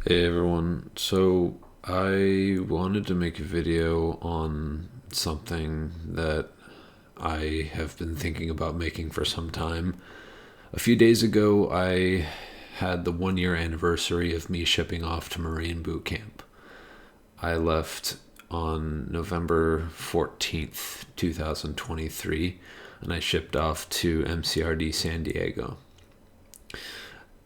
Hey everyone, so I wanted to make a video on something that I have been thinking about making for some time. A few days ago, I had the 1 year anniversary of me shipping off to Marine Bootcamp. I left on November 14th, 2023, and I shipped off to MCRD San Diego.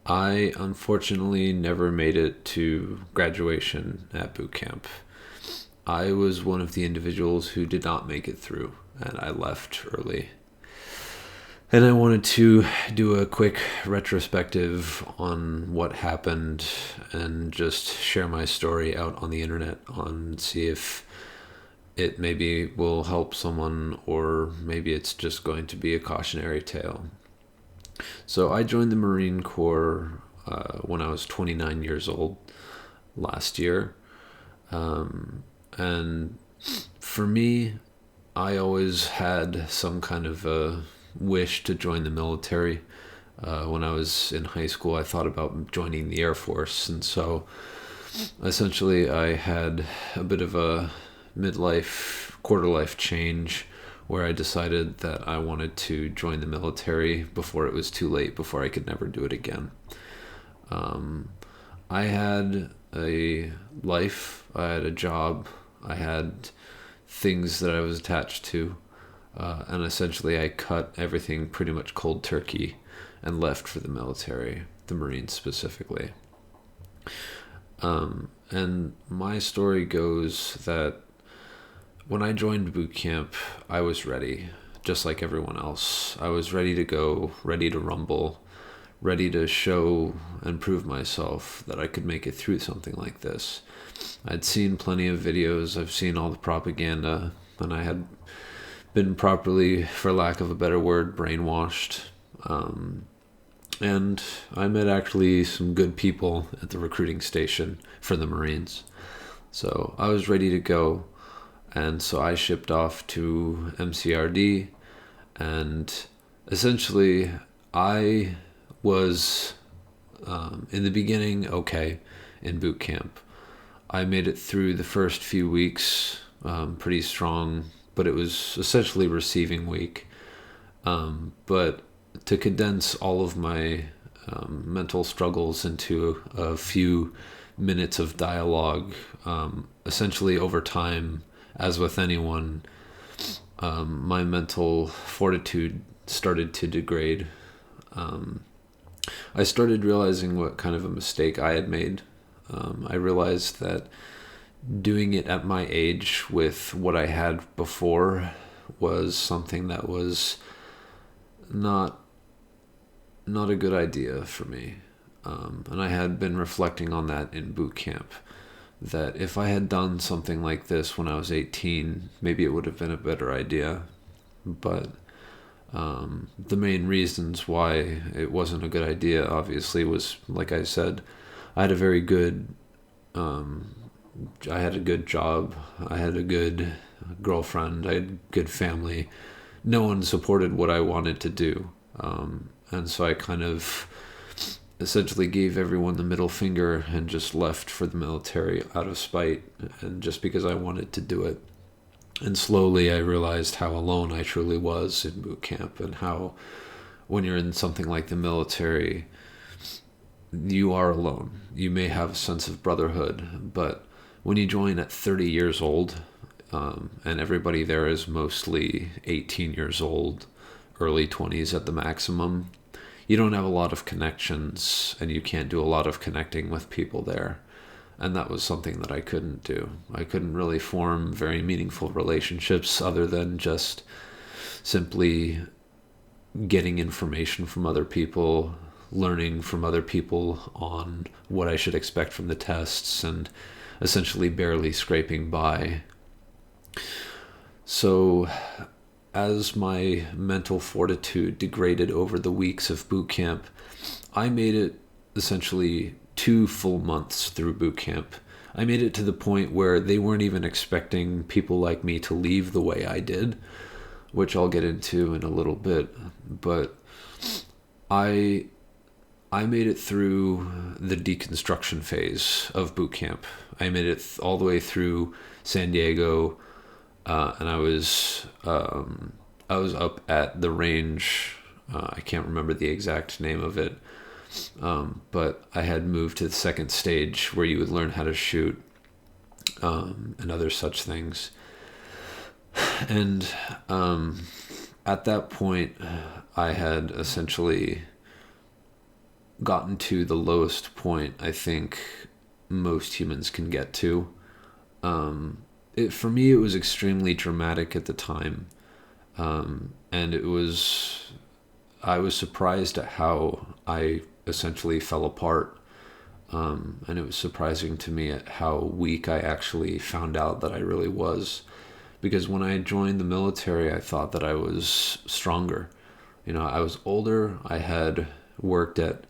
I unfortunately never made it to graduation at boot camp. I was one of the individuals who did not make it through, and I left early. And I wanted to do a quick retrospective on what happened and just share my story out on the internet on see if it maybe will help someone or maybe it's just going to be a cautionary tale. So I joined the Marine Corps when I was 29 years old last year. And for me, I always had some kind of a wish to join the military. When I was in high school, I thought about joining the Air Force. And so essentially, I had a bit of a midlife, quarter life change where I decided that I wanted to join the military before it was too late, before I could never do it again. I had a life, I had a job, I had things that I was attached to, and essentially I cut everything pretty much cold turkey and left for the military, the Marines specifically. And my story goes that when I joined boot camp, I was ready, just like everyone else. I was ready to go, ready to rumble, ready to show and prove myself that I could make it through something like this. I'd seen plenty of videos, I've seen all the propaganda, and I had been properly, for lack of a better word, brainwashed. And I met actually some good people at the recruiting station for the Marines. So I was ready to go. And so I shipped off to MCRD, and essentially I was in the beginning okay in boot camp. I made it through the first few weeks pretty strong, but it was essentially receiving week. But to condense all of my mental struggles into a few minutes of dialogue, essentially over time, as with anyone, my mental fortitude started to degrade. I started realizing what kind of a mistake I had made. I realized that doing it at my age with what I had before was something that was not not a good idea for me. And I had been reflecting on that in boot camp. That if I had done something like this when I was 18, maybe it would have been a better idea. But the main reasons why it wasn't a good idea, obviously, was, like I said, I had a very good, I had a good job, I had a good girlfriend, I had good family. No one supported what I wanted to do. And so I kind of essentially gave everyone the middle finger and just left for the military out of spite and just because I wanted to do it. And slowly I realized how alone I truly was in boot camp and how when you're in something like the military, you are alone. You may have a sense of brotherhood, but when you join at 30 years old, and everybody there is mostly 18 years old, early 20s at the maximum, you don't have a lot of connections and you can't do a lot of connecting with people there. And that was something that I couldn't do. I couldn't really form very meaningful relationships other than just simply getting information from other people, learning from other people on what I should expect from the tests, and essentially barely scraping by. So as my mental fortitude degraded over the weeks of boot camp, I made it essentially 2 full months through boot camp. I made it to the point where they weren't even expecting people like me to leave the way I did, which I'll get into in a little bit. But I I made it through the deconstruction phase of boot camp. I made it all the way through San Diego, and I was up at the range. I can't remember the exact name of it, but I had moved to the second stage where you would learn how to shoot, and other such things. And at that point, I had essentially gotten to the lowest point I think most humans can get to. For me, it was extremely dramatic at the time, and I was surprised at how I essentially fell apart. And it was surprising to me at how weak I actually found out that I really was. Because when I joined the military, I thought that I was stronger. I was older. I had worked at,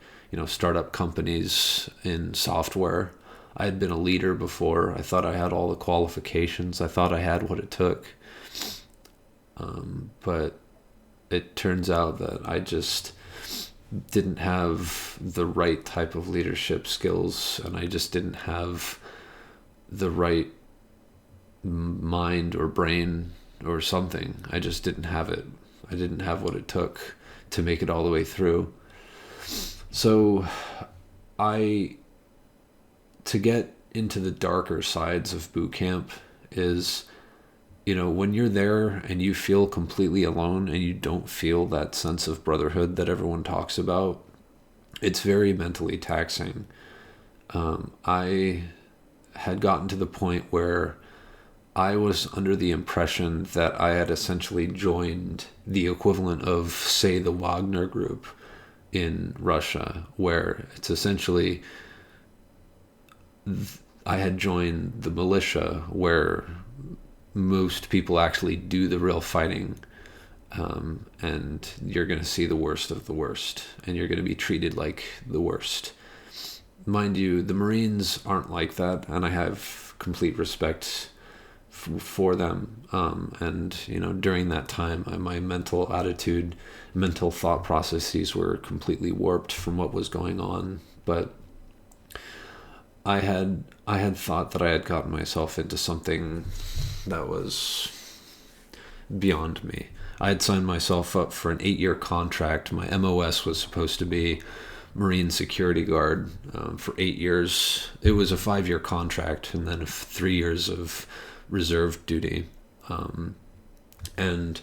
startup companies in software. I had been a leader before. I thought I had all the qualifications. I thought I had what it took. But it turns out that I just didn't have the right type of leadership skills, and I just didn't have the right mind or brain or something. I just didn't have it. I didn't have what it took to make it all the way through. So to get into the darker sides of boot camp is, when you're there and you feel completely alone and you don't feel that sense of brotherhood that everyone talks about, it's very mentally taxing. I had gotten to the point where I was under the impression that I had essentially joined the equivalent of, say, the Wagner Group in Russia, where it's essentially I had joined the militia where most people actually do the real fighting, and you're going to see the worst of the worst, and you're going to be treated like the worst. Mind you, the Marines aren't like that, and I have complete respect for them. And during that time, my mental attitude, mental thought processes were completely warped from what was going on. But I had thought that I had gotten myself into something that was beyond me. I had signed myself up for an 8-year contract. My MOS was supposed to be Marine Security Guard for 8 years. It was a 5-year contract, and then 3 years of reserve duty. And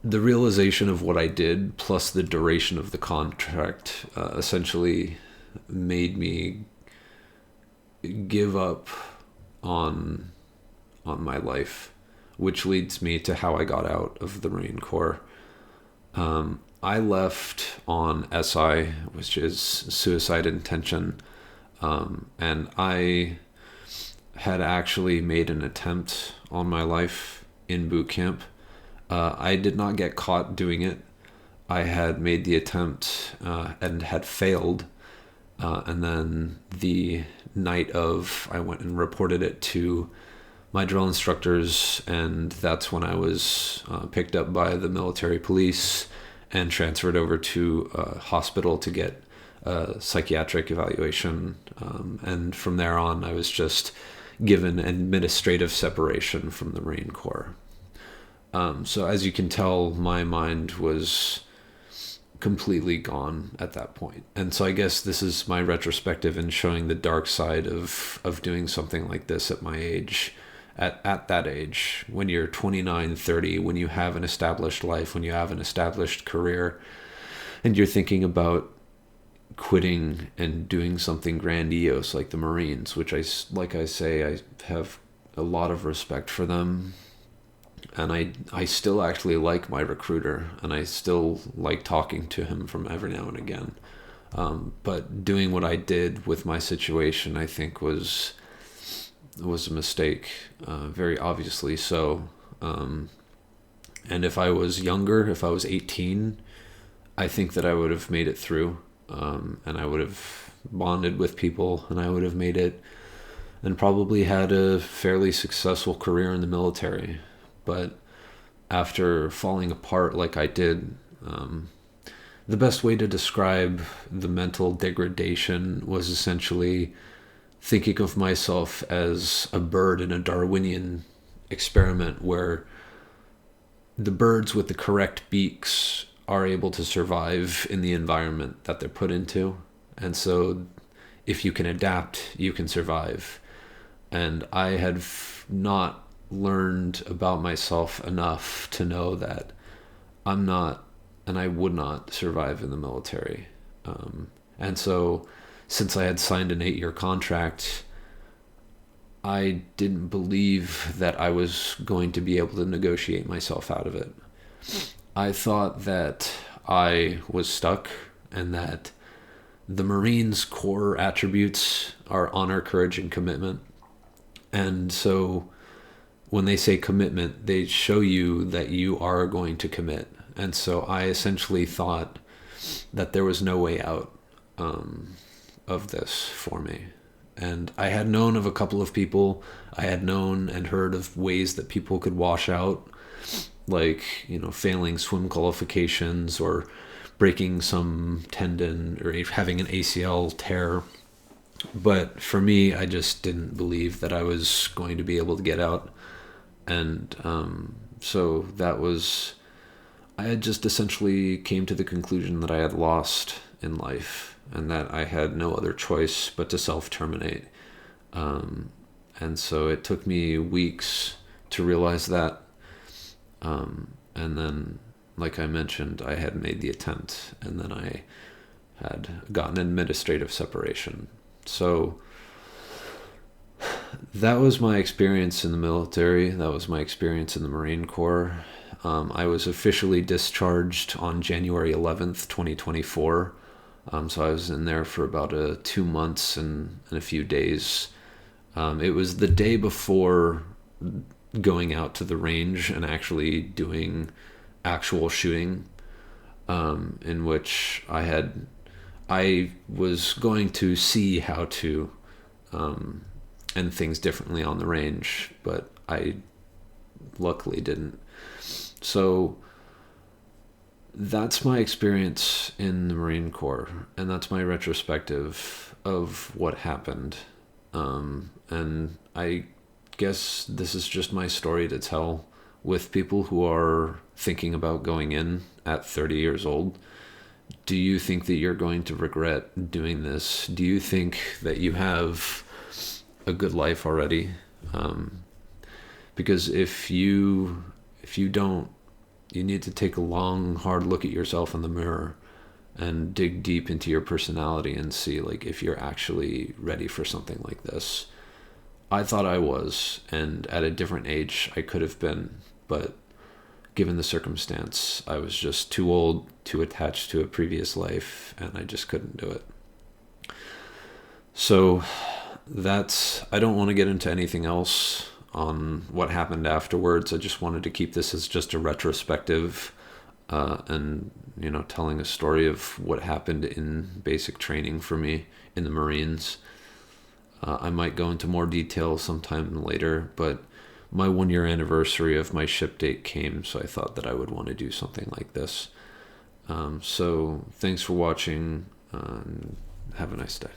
the realization of what I did, plus the duration of the contract, essentially made me give up on my life, which leads me to how I got out of the Marine Corps. I left on SI, which is suicide intention, and I had actually made an attempt on my life in boot camp. I did not get caught doing it. I had made the attempt and had failed. And then the night of, I went and reported it to my drill instructors, and that's when I was picked up by the military police and transferred over to a hospital to get a psychiatric evaluation. And from there on, I was just given administrative separation from the Marine Corps. So as you can tell, my mind was completely gone at that point. And so I guess this is my retrospective in showing the dark side of doing something like this at my age, at that age, when you're 29, 30, when you have an established life, when you have an established career, and you're thinking about quitting and doing something grandiose like the Marines, which I have a lot of respect for them. And I still actually like my recruiter, and I still like talking to him from every now and again. But doing what I did with my situation, I think was a mistake, very obviously so. And if I was younger, if I was 18, I think that I would have made it through, and I would have bonded with people, and I would have made it, and probably had a fairly successful career in the military. But after falling apart like I did, the best way to describe the mental degradation was essentially thinking of myself as a bird in a Darwinian experiment where the birds with the correct beaks are able to survive in the environment that they're put into. And so if you can adapt, you can survive. And I had not learned about myself enough to know that I'm not, and I would not survive in the military. And so since I had signed an 8-year contract, I didn't believe that I was going to be able to negotiate myself out of it. I thought that I was stuck and that the Marines' core attributes are honor, courage, and commitment. And so when they say commitment, they show you that you are going to commit. And so I essentially thought that there was no way out of this for me. And I had known of a couple of people. I had known and heard of ways that people could wash out, like, failing swim qualifications or breaking some tendon or having an ACL tear. But for me, I just didn't believe that I was going to be able to get out. And so that was, I had just essentially came to the conclusion that I had lost in life and that I had no other choice but to self-terminate. And so it took me weeks to realize that. And then, like I mentioned, I had made the attempt, and then I had gotten administrative separation. So that was my experience in the military. That was my experience in the Marine Corps. I was officially discharged on January 11th, 2024. So I was in there for about 2 months and a few days. It was the day before going out to the range and actually doing actual shooting, in which I was going to see how to end things differently on the range, but I luckily didn't. So that's my experience in the Marine Corps, and that's my retrospective of what happened. And I guess this is just my story to tell with people who are thinking about going in at 30 years old. Do you think that you're going to regret doing this? Do you think that you have a good life already? Because if you don't, you need to take a long, hard look at yourself in the mirror and dig deep into your personality and see, like, if you're actually ready for something like this. I thought I was, and at a different age I could have been, but given the circumstance, I was just too old, too attached to a previous life, and I just couldn't do it. So I don't want to get into anything else on what happened afterwards. I just wanted to keep this as just a retrospective, and telling a story of what happened in basic training for me in the Marines. I might go into more detail sometime later, but my 1-year anniversary of my ship date came, so I thought that I would want to do something like this. So thanks for watching, and have a nice day.